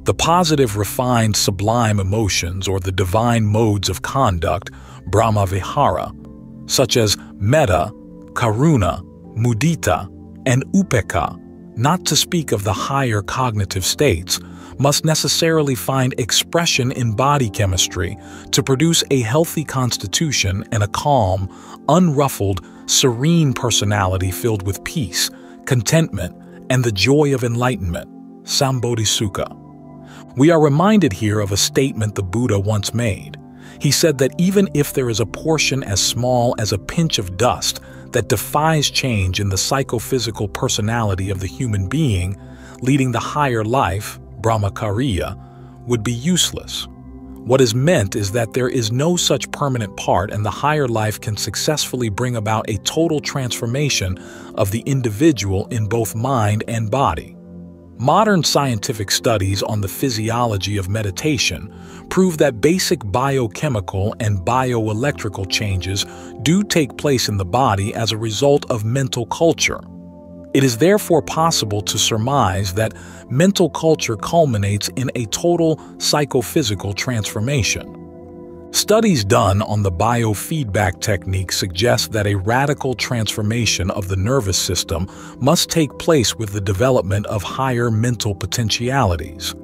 [SPEAKER 1] The positive, refined, sublime emotions or the divine modes of conduct, Brahmavihara, such as metta, karuna, mudita, and upekkha, not to speak of the higher cognitive states, must necessarily find expression in body chemistry to produce a healthy constitution and a calm, unruffled, serene personality filled with peace, contentment, and the joy of enlightenment, Sambodhisukha. We are reminded here of a statement the Buddha once made. He said that even if there is a portion as small as a pinch of dust that defies change in the psychophysical personality of the human being, leading the higher life, Brahmacharya, would be useless. What is meant is that there is no such permanent part, and the higher life can successfully bring about a total transformation of the individual in both mind and body. Modern scientific studies on the physiology of meditation prove that basic biochemical and bioelectrical changes do take place in the body as a result of mental culture. It is therefore possible to surmise that mental culture culminates in a total psychophysical transformation. Studies done on the biofeedback technique suggest that a radical transformation of the nervous system must take place with the development of higher mental potentialities.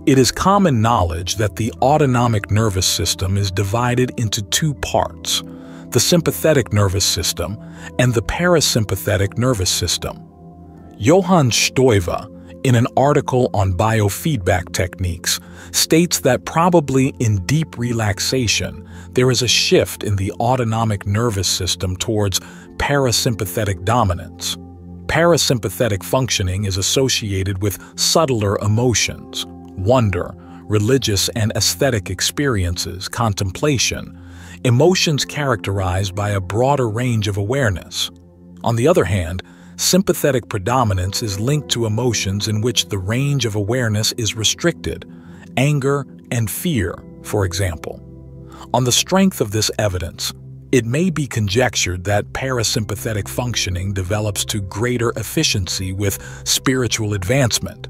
[SPEAKER 1] It is common knowledge that the autonomic nervous system is divided into two parts, the sympathetic nervous system and the parasympathetic nervous system. Johann Stoive, in an article on biofeedback techniques, states that probably in deep relaxation, there is a shift in the autonomic nervous system towards parasympathetic dominance. Parasympathetic functioning is associated with subtler emotions, wonder, religious and aesthetic experiences, contemplation, emotions characterized by a broader range of awareness. On the other hand, sympathetic predominance is linked to emotions in which the range of awareness is restricted, anger and fear, for example. On the strength of this evidence, it may be conjectured that parasympathetic functioning develops to greater efficiency with spiritual advancement.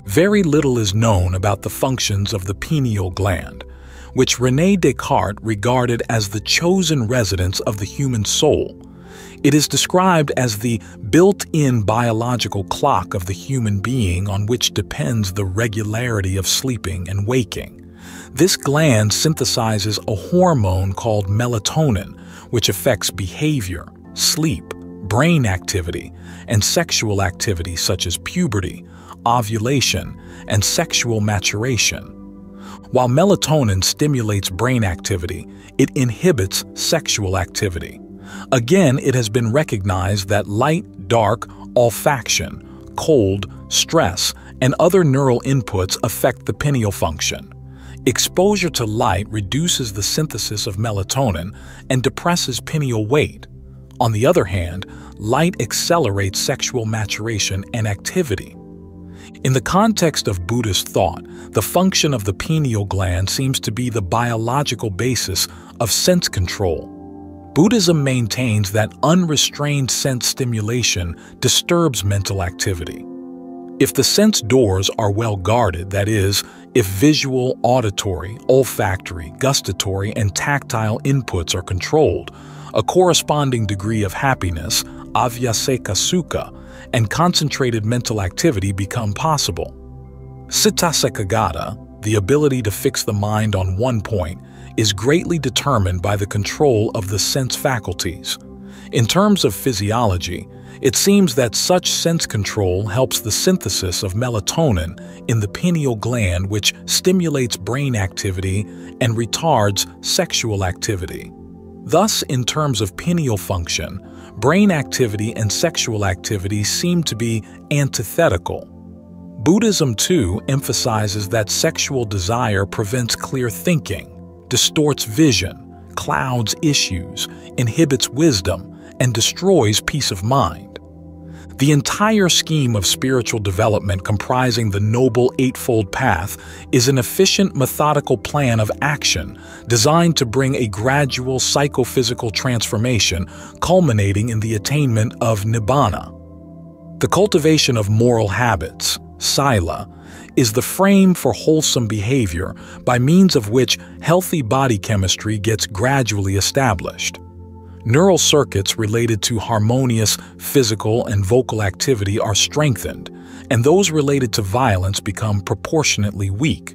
[SPEAKER 1] Very little is known about the functions of the pineal gland, which René Descartes regarded as the chosen residence of the human soul. It is described as the built-in biological clock of the human being on which depends the regularity of sleeping and waking. This gland synthesizes a hormone called melatonin, which affects behavior, sleep, brain activity, and sexual activity such as puberty, ovulation, and sexual maturation. While melatonin stimulates brain activity, it inhibits sexual activity. Again, it has been recognized that light, dark, olfaction, cold, stress, and other neural inputs affect the pineal function. Exposure to light reduces the synthesis of melatonin and depresses pineal weight. On the other hand, light accelerates sexual maturation and activity. In the context of Buddhist thought, the function of the pineal gland seems to be the biological basis of sense control. Buddhism maintains that unrestrained sense stimulation disturbs mental activity. If the sense doors are well guarded, that is, if visual, auditory, olfactory, gustatory, and tactile inputs are controlled, a corresponding degree of happiness, avyaseka sukha, and concentrated mental activity become possible. Citta ekagata, the ability to fix the mind on one point, is greatly determined by the control of the sense faculties. In terms of physiology, it seems that such sense control helps the synthesis of melatonin in the pineal gland, which stimulates brain activity and retards sexual activity. Thus, in terms of pineal function, brain activity and sexual activity seem to be antithetical. Buddhism, too, emphasizes that sexual desire prevents clear thinking, distorts vision, clouds issues, inhibits wisdom, and destroys peace of mind. The entire scheme of spiritual development comprising the Noble Eightfold Path is an efficient methodical plan of action designed to bring a gradual psychophysical transformation culminating in the attainment of Nibbana. The cultivation of moral habits, sila, is the frame for wholesome behavior by means of which healthy body chemistry gets gradually established. Neural circuits related to harmonious physical and vocal activity are strengthened, and those related to violence become proportionately weak.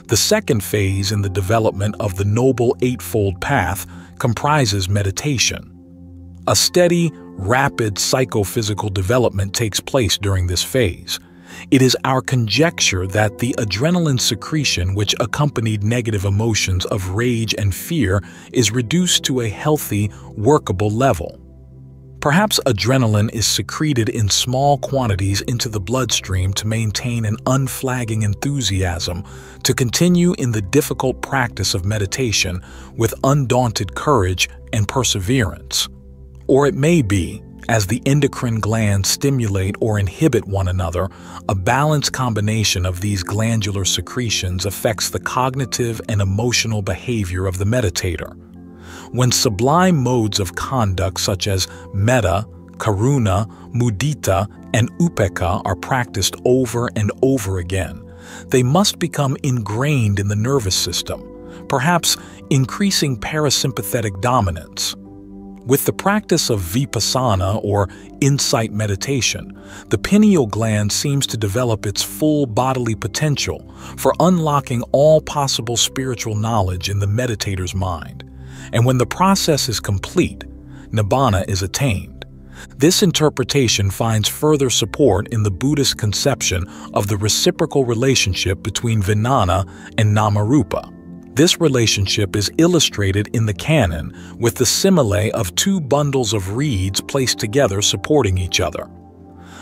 [SPEAKER 1] The second phase in the development of the Noble Eightfold Path comprises meditation. A steady, rapid psychophysical development takes place during this phase. It is our conjecture that the adrenaline secretion which accompanied negative emotions of rage and fear is reduced to a healthy, workable level. Perhaps adrenaline is secreted in small quantities into the bloodstream to maintain an unflagging enthusiasm to continue in the difficult practice of meditation with undaunted courage and perseverance. Or it may be, as the endocrine glands stimulate or inhibit one another, a balanced combination of these glandular secretions affects the cognitive and emotional behavior of the meditator. When sublime modes of conduct such as metta, karuna, mudita, and upekkha are practiced over and over again, they must become ingrained in the nervous system, perhaps increasing parasympathetic dominance. With the practice of vipassana or insight meditation, the pineal gland seems to develop its full bodily potential for unlocking all possible spiritual knowledge in the meditator's mind. And when the process is complete, Nibbana is attained. This interpretation finds further support in the Buddhist conception of the reciprocal relationship between Vijnana and Namarupa. This relationship is illustrated in the canon with the simile of two bundles of reeds placed together supporting each other.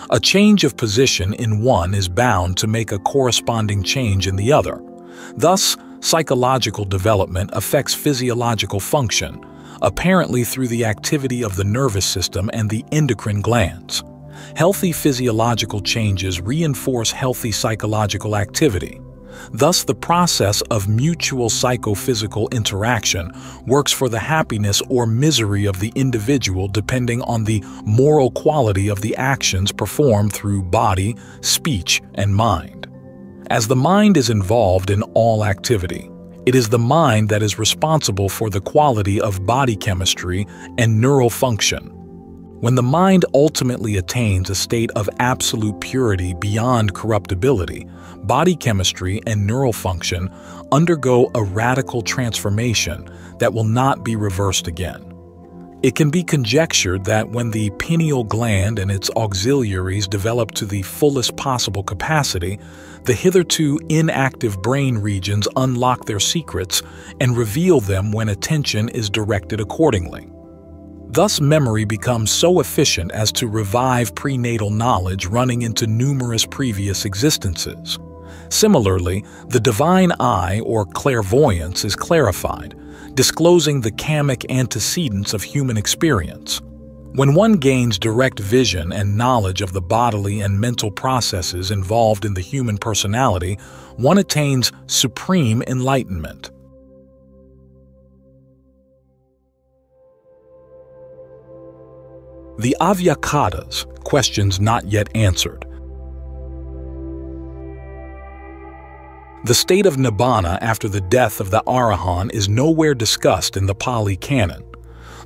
[SPEAKER 1] A change of position in one is bound to make a corresponding change in the other. Thus, psychological development affects physiological function, apparently through the activity of the nervous system and the endocrine glands. Healthy physiological changes reinforce healthy psychological activity. Thus, the process of mutual psychophysical interaction works for the happiness or misery of the individual depending on the moral quality of the actions performed through body, speech, and mind. As the mind is involved in all activity, it is the mind that is responsible for the quality of body chemistry and neural function. When the mind ultimately attains a state of absolute purity beyond corruptibility, body chemistry and neural function undergo a radical transformation that will not be reversed again. It can be conjectured that when the pineal gland and its auxiliaries develop to the fullest possible capacity, the hitherto inactive brain regions unlock their secrets and reveal them when attention is directed accordingly. Thus, memory becomes so efficient as to revive prenatal knowledge running into numerous previous existences. Similarly, the divine eye or clairvoyance is clarified, disclosing the kamic antecedents of human experience. When one gains direct vision and knowledge of the bodily and mental processes involved in the human personality, one attains supreme enlightenment. The Avyakatas, questions not yet answered. The state of Nibbana after the death of the Arahant is nowhere discussed in the Pali Canon.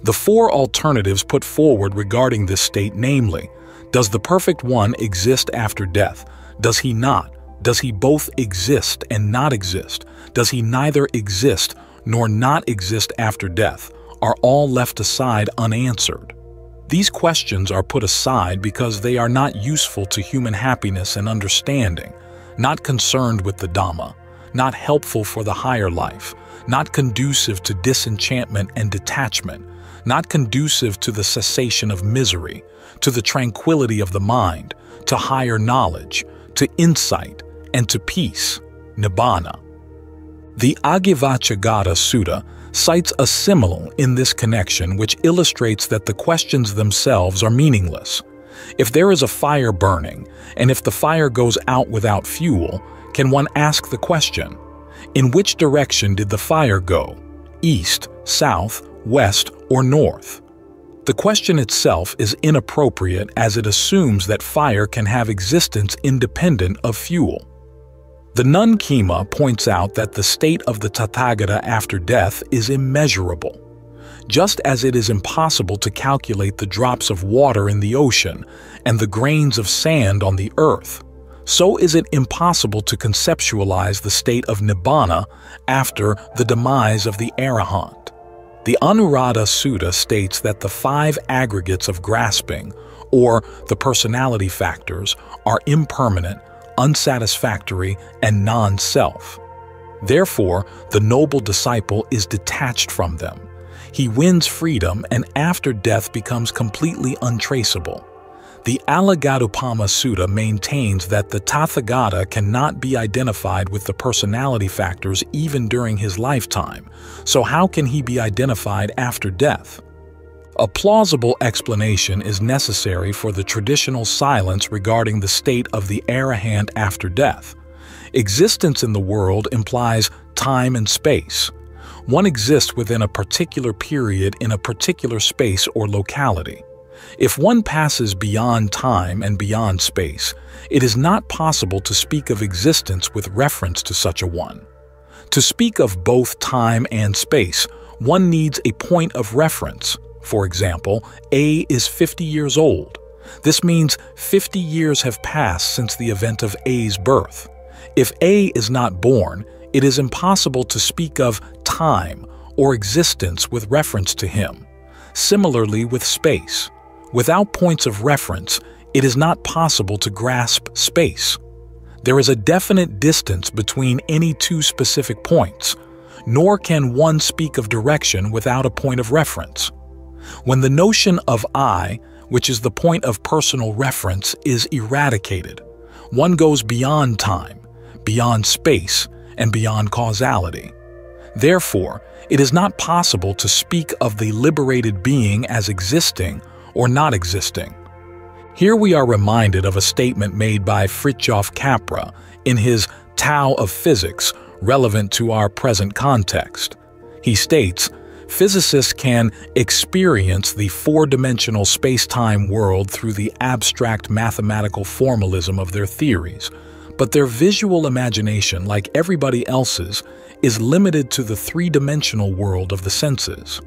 [SPEAKER 1] The four alternatives put forward regarding this state, namely, does the Perfect One exist after death? Does he not? Does he both exist and not exist? Does he neither exist nor not exist after death? Are all left aside unanswered. These questions are put aside because they are not useful to human happiness and understanding, not concerned with the Dhamma, not helpful for the higher life, not conducive to disenchantment and detachment, not conducive to the cessation of misery, to the tranquility of the mind, to higher knowledge, to insight, and to peace, Nibbana. The Agivachagata Sutta cites a simile in this connection which illustrates that the questions themselves are meaningless. If there is a fire burning, and if the fire goes out without fuel, can one ask the question, in which direction did the fire go? East, south, west, or north? The question itself is inappropriate as it assumes that fire can have existence independent of fuel. The nun Khema points out that the state of the Tathagata after death is immeasurable. Just as it is impossible to calculate the drops of water in the ocean and the grains of sand on the earth, so is it impossible to conceptualize the state of Nibbana after the demise of the Arahant. The Anuradha Sutta states that the five aggregates of grasping, or the personality factors, are impermanent, unsatisfactory, and non-self. Therefore, the noble disciple is detached from them. He wins freedom and after death becomes completely untraceable. The Alagadupama Sutta maintains that the Tathagata cannot be identified with the personality factors even during his lifetime, so how can he be identified after death? A plausible explanation is necessary for the traditional silence regarding the state of the Arahant after death. Existence in the world implies time and space. One exists within a particular period in a particular space or locality. If one passes beyond time and beyond space, it is not possible to speak of existence with reference to such a one. To speak of both time and space, one needs a point of reference. For example, A is 50 years old. This means 50 years have passed since the event of A's birth. If A is not born, it is impossible to speak of time or existence with reference to him. Similarly with space. Without points of reference, it is not possible to grasp space. There is a definite distance between any two specific points, nor can one speak of direction without a point of reference. When the notion of I, which is the point of personal reference, is eradicated, one goes beyond time, beyond space, and beyond causality. Therefore, it is not possible to speak of the liberated being as existing or not existing. Here we are reminded of a statement made by Fritjof Capra in his Tao of Physics, relevant to our present context. He states, physicists can experience the four-dimensional space-time world through the abstract mathematical formalism of their theories, but their visual imagination, like everybody else's, is limited to the three-dimensional world of the senses.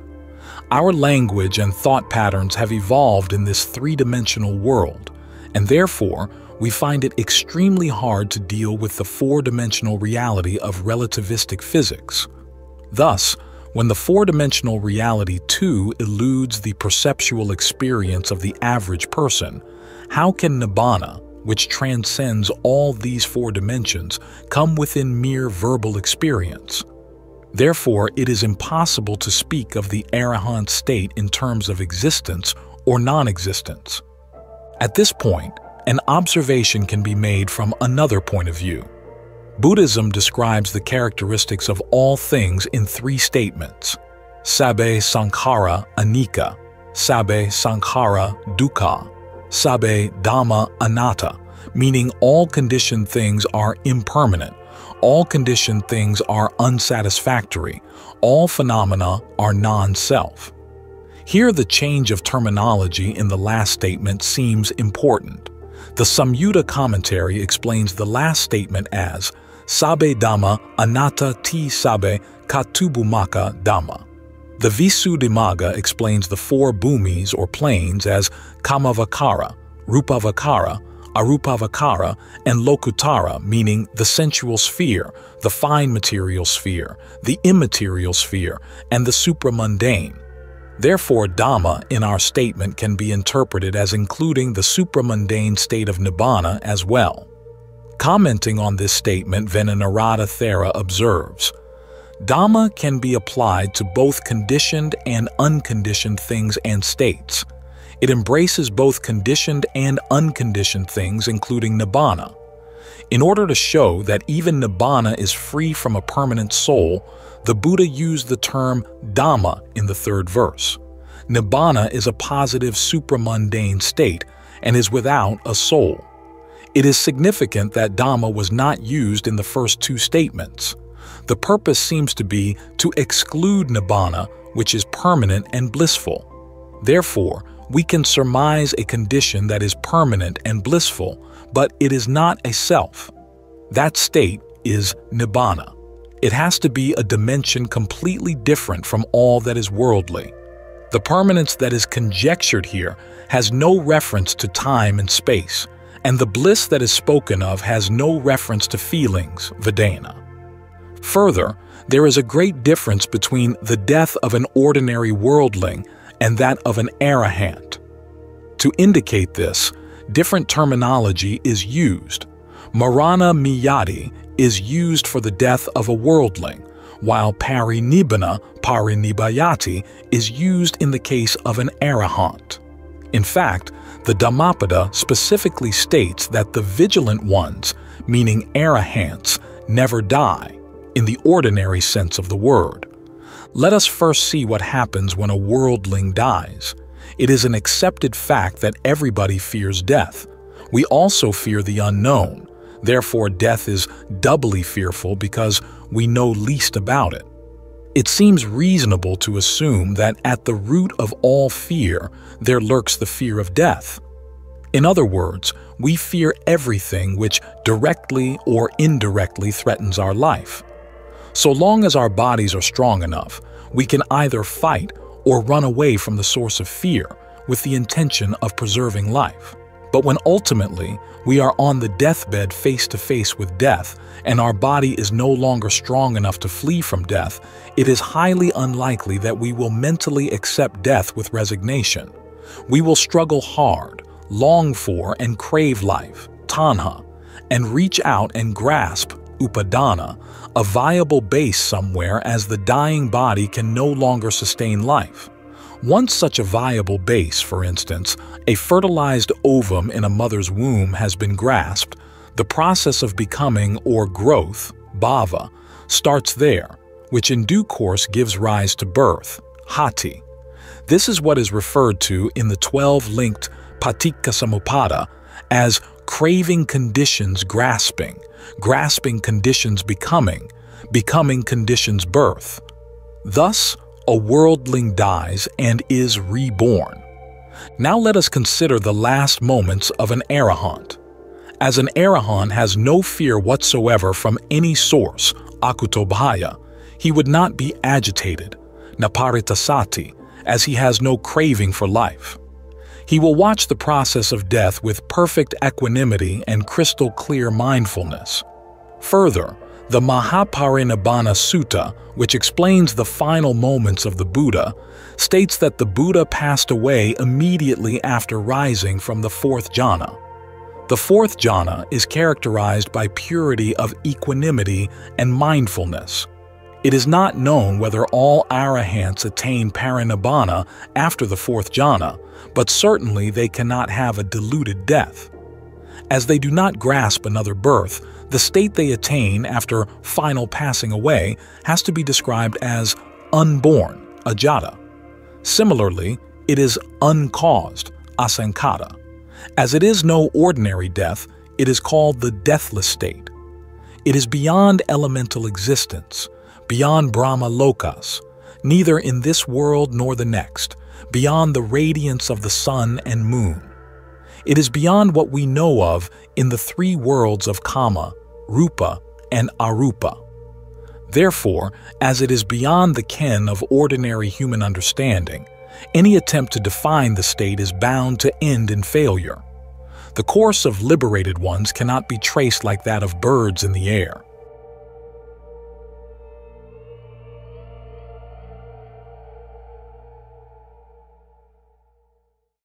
[SPEAKER 1] Our language and thought patterns have evolved in this three-dimensional world, and therefore, we find it extremely hard to deal with the four-dimensional reality of relativistic physics. Thus, when the four-dimensional reality too eludes the perceptual experience of the average person, how can Nibbana, which transcends all these four dimensions, come within mere verbal experience? Therefore, it is impossible to speak of the Arahant state in terms of existence or non-existence. At this point, an observation can be made from another point of view. Buddhism describes the characteristics of all things in three statements: Sabbe sankhara anicca, Sabbe sankhara dukkha, Sabbe dhamma anatta, meaning all conditioned things are impermanent, all conditioned things are unsatisfactory, all phenomena are non-self. Here the change of terminology in the last statement seems important. The Samyutta commentary explains the last statement as Sabbe Dhamma Anatta Ti Sabbe Katubumaka Dhamma. The Visuddhimagga explains the four bhumis or planes as Kamavakara, Rupavakara, Arupavakara, and Lokuttara, meaning the sensual sphere, the fine material sphere, the immaterial sphere, and the supramundane. Therefore, Dhamma in our statement can be interpreted as including the supramundane state of Nibbana as well. Commenting on this statement, Venerada Thera observes, Dhamma can be applied to both conditioned and unconditioned things and states. It embraces both conditioned and unconditioned things, including Nibbana. In order to show that even Nibbana is free from a permanent soul, the Buddha used the term Dhamma in the third verse. Nibbana is a positive supramundane state and is without a soul. It is significant that Dhamma was not used in the first two statements. The purpose seems to be to exclude Nibbana, which is permanent and blissful. Therefore, we can surmise a condition that is permanent and blissful, but it is not a self. That state is Nibbana. It has to be a dimension completely different from all that is worldly. The permanence that is conjectured here has no reference to time and space, and the bliss that is spoken of has no reference to feelings, Vedana. Further, there is a great difference between the death of an ordinary worldling and that of an arahant. To indicate this, different terminology is used. Marana miyati is used for the death of a worldling, while parinibbana, parinibbayati, is used in the case of an arahant. In fact, the Dhammapada specifically states that the vigilant ones, meaning arahants, never die, in the ordinary sense of the word. Let us first see what happens when a worldling dies. It is an accepted fact that everybody fears death. We also fear the unknown. Therefore, death is doubly fearful because we know least about it. It seems reasonable to assume that at the root of all fear, there lurks the fear of death. In other words, we fear everything which directly or indirectly threatens our life. So long as our bodies are strong enough, we can either fight or run away from the source of fear with the intention of preserving life. But when ultimately we are on the deathbed face to face with death and our body is no longer strong enough to flee from death, it is highly unlikely that we will mentally accept death with resignation. We will struggle hard, long for and crave life, tanha, and reach out and grasp, upadana, a viable base somewhere as the dying body can no longer sustain life. Once such a viable base, for instance, a fertilized ovum in a mother's womb has been grasped, the process of becoming or growth, bhava, starts there, which in due course gives rise to birth, hati. This is what is referred to in the 12-linked Paticcasamuppada as craving conditions grasping, grasping conditions becoming, becoming conditions birth. Thus, a worldling dies and is reborn. Now let us consider the last moments of an arahant. As an arahant has no fear whatsoever from any source, akutobhaya, he would not be agitated, naparitasati, as he has no craving for life. He will watch the process of death with perfect equanimity and crystal-clear mindfulness. Further, the Mahaparinibbana Sutta, which explains the final moments of the Buddha, states that the Buddha passed away immediately after rising from the fourth jhana. The fourth jhana is characterized by purity of equanimity and mindfulness. It is not known whether all arahants attain parinibbana after the fourth jhana, but certainly they cannot have a diluted death. As they do not grasp another birth, the state they attain after final passing away has to be described as unborn, ajata. Similarly, it is uncaused, asankata. As it is no ordinary death, it is called the deathless state. It is beyond elemental existence, beyond Brahma Lokas, neither in this world nor the next, beyond the radiance of the sun and moon. It is beyond what we know of in the three worlds of Kama, Rupa, and Arupa. Therefore, as it is beyond the ken of ordinary human understanding, any attempt to define the state is bound to end in failure. The course of liberated ones cannot be traced like that of birds in the air.